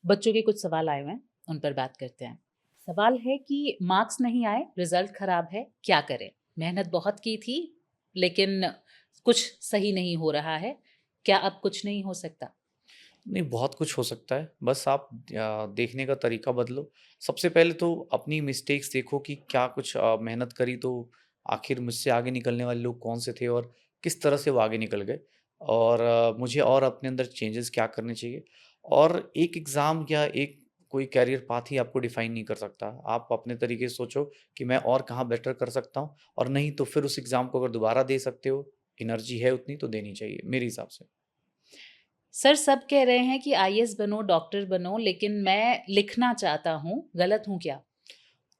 बच्चों के कुछ सवाल आए हुए हैं, उन पर बात करते हैं। सवाल है कि मार्क्स नहीं आए, रिजल्ट खराब है, क्या करें? मेहनत बहुत की थी, लेकिन कुछ सही नहीं हो रहा है। क्या अब कुछ नहीं हो सकता? नहीं, बहुत कुछ हो सकता है, बस आप देखने का तरीका बदलो। सबसे पहले तो अपनी मिस्टेक्स देखो कि क्या कुछ मेहनत करी तो आखिर मुझसे आगे निकलने वाले लोग कौन से थे और किस तरह से वो आगे निकल गए और मुझे और अपने अंदर चेंजेस क्या करने चाहिए। और एक एग्ज़ाम या एक कोई करियर पाथ ही आपको डिफाइन नहीं कर सकता। आप अपने तरीके से सोचो कि मैं और कहाँ बेटर कर सकता हूँ और नहीं तो फिर उस एग्ज़ाम को अगर दोबारा दे सकते हो, एनर्जी है उतनी तो देनी चाहिए मेरे हिसाब से। सर, सब कह रहे हैं कि आईएएस बनो, डॉक्टर बनो, लेकिन मैं लिखना चाहता हूँ, गलत हूँ क्या?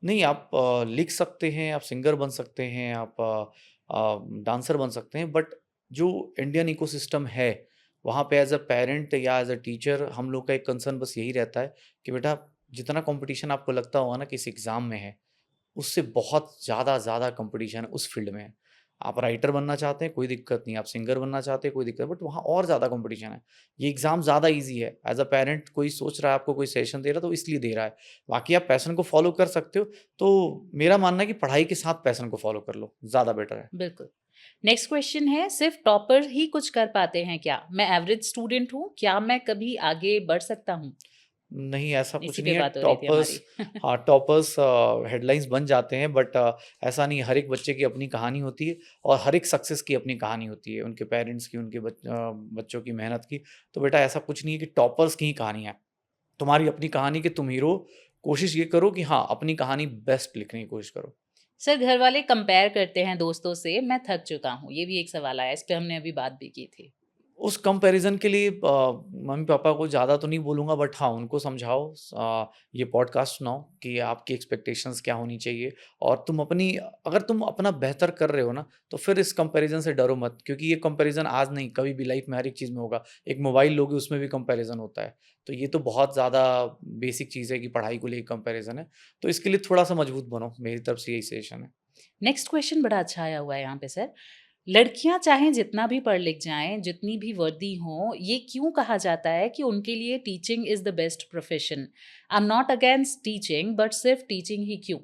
नहीं, आप लिख सकते हैं, आप सिंगर बन सकते हैं, आप डांसर बन सकते हैं, बट जो इंडियन इकोसिस्टम है, वहाँ पे एज़ अ पेरेंट या एज़ अ टीचर हम लोग का एक कंसर्न बस यही रहता है कि बेटा जितना कॉम्पिटिशन आपको लगता होगा ना किसी एग्ज़ाम में है, उससे बहुत ज़्यादा कॉम्पिटिशन उस फ़ील्ड में है। आप राइटर बनना चाहते हैं, कोई दिक्कत नहीं, आप सिंगर बनना चाहते हैं, कोई दिक्कत बट वहाँ और ज़्यादा कॉम्पिटिशन है। ये एग्ज़ाम ज़्यादा ईज़ी है। एज़ अ पेरेंट कोई सोच रहा है आपको कोई सजेशन दे रहा है तो इसलिए दे रहा है। बाकी आप पैशन को फ़ॉलो कर सकते हो, तो मेरा मानना है कि पढ़ाई के साथ पैशन को फ़ॉलो कर लो, ज़्यादा बेटर है। बिल्कुल। नेक्स्ट क्वेश्चन है, सिर्फ टॉपर ही कुछ कर पाते हैं क्या? मैं एवरेज स्टूडेंट हूँ, क्या मैं कभी आगे बढ़ सकता हूँ? नहीं, ऐसा कुछ इसी नहीं पे है। बात हो रही थी टॉपर्स हमारी। हाँ, टॉपर्स हेडलाइन्स बन जाते हैं बट ऐसा नहीं हर एक बच्चे की अपनी कहानी होती है और हर एक सक्सेस की अपनी कहानी होती है, उनके पेरेंट्स की, उनके बच्चों की मेहनत की। तो बेटा ऐसा कुछ नहीं है कि टॉपर्स की ही कहानी है। तुम्हारी अपनी कहानी कि तुम हीरो, कोशिश ये करो कि हाँ, अपनी कहानी बेस्ट लिखने की कोशिश करो। सर, घर वाले कंपेयर करते हैं दोस्तों से, मैं थक चुका हूँ। ये भी एक सवाल आया, इस पे हमने अभी बात भी की थी। उस कंपैरिज़न के लिए मम्मी-पापा को ज़्यादा तो नहीं बोलूँगा बट हाँ, उनको समझाओ ये पॉडकास्ट सुनाओ कि आपकी एक्सपेक्टेशंस क्या होनी चाहिए और तुम अपनी अगर तुम अपना बेहतर कर रहे हो ना, तो फिर इस कंपैरिज़न से डरो मत क्योंकि ये कंपैरिज़न आज नहीं, कभी भी लाइफ़ में हर एक चीज़ में होगा। एक मोबाइल लोगे उसमें भी कंपैरिज़न होता है। तो ये तो बहुत ज़्यादा बेसिक चीज़ है कि पढ़ाई को लेके कंपैरिज़न है। तो इसके लिए थोड़ा-सा मजबूत बनो, मेरी तरफ से यही सजेशन है। नेक्स्ट क्वेश्चन बड़ा अच्छा आया हुआ है यहाँ पे सर। लड़कियाँ चाहें जितना भी पढ़ लिख जाएँ, जितनी भी वर्दी हों, ये क्यों कहा जाता है कि उनके लिए teaching is the best profession? I am not against teaching, but सिर्फ टीचिंग ही क्यों?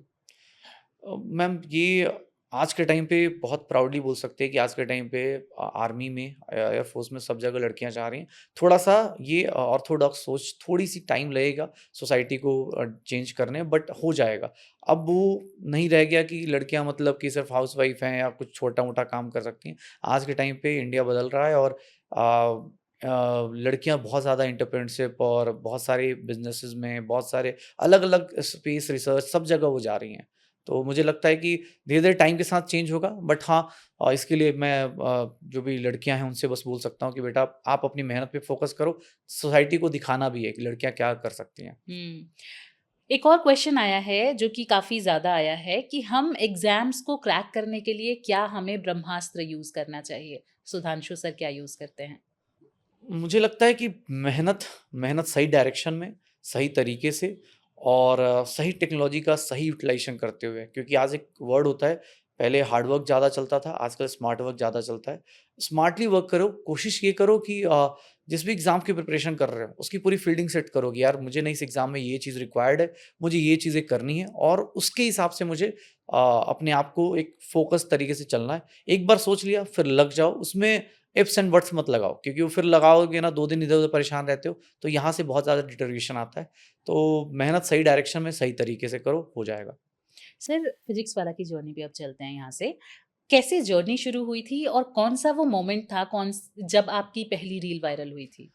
मैम ये आज के टाइम पे बहुत प्राउडली बोल सकते हैं कि आज के टाइम पे आर्मी में एयर फोर्स में सब जगह लड़कियां जा रही हैं। थोड़ा-सा ये ऑर्थोडॉक्स सोच थोड़ी-सी टाइम लगेगा सोसाइटी को चेंज करने बट हो जाएगा। अब वो नहीं रह गया कि लड़कियां मतलब कि सिर्फ हाउसवाइफ हैं या कुछ छोटा-मोटा काम कर सकती हैं। आज के टाइम पे इंडिया बदल रहा है और लड़कियां बहुत ज़्यादा एंटरप्रेन्योरशिप और बहुत सारे बिज़नेसेस में बहुत सारे अलग-अलग स्पेस रिसर्च सब जगह वो जा रही हैं। तो मुझे लगता है कि धीरे-धीरे टाइम के साथ चेंज होगा बट हाँ इसके लिए मैं जो भी लड़कियाँ हैं उनसे बस बोल सकता हूँ कि बेटा आप अपनी मेहनत पे फ़ोकस करो, सोसाइटी को दिखाना भी है कि लड़कियाँ क्या कर सकती हैं। हुँ। एक और क्वेश्चन आया है जो कि काफ़ी ज़्यादा आया है कि हम एग्ज़ाम्स को क्रैक करने के लिए क्या हमें ब्रह्मास्त्र यूज़ करना चाहिए? सुधांशु सर क्या यूज़ करते हैं? मुझे लगता है कि मेहनत मेहनत सही डायरेक्शन में, सही तरीके से और सही टेक्नोलॉजी का सही यूटिलाइज़ेशन करते हुए क्योंकि आज एक वर्ड होता है, पहले हार्ड वर्क ज़्यादा चलता था, आजकल स्मार्ट वर्क ज़्यादा चलता है। स्मार्टली वर्क करो, कोशिश ये करो कि जिस भी एग्ज़ाम की प्रिपरेशन कर रहे हो, उसकी पूरी फ़ील्डिंग सेट करो कि यार मुझे ना इस एग्ज़ाम में ये चीज़ रिक्वायर्ड है, मुझे ये चीज़ें करनी है और उसके हिसाब से मुझे अपने आप को एक फ़ोकस तरीके से चलना है। एक बार सोच लिया, फिर लग जाओ, उसमें इफ्स एंड बट्स मत लगाओ क्योंकि वो फिर लगाओगे ना 2 दिन इधर-उधर परेशान रहते हो, तो यहाँ से बहुत ज़्यादा डिटरमिनेशन आता है। तो मेहनत सही डायरेक्शन में सही तरीके से करो, हो जाएगा। सर, फिज़िक्स वाला की जर्नी पे अब चलते हैं यहाँ से। कैसे जर्नी शुरू हुई थी और कौन-सा वो मोमेंट था जब आपकी पहली रील वायरल हुई थी?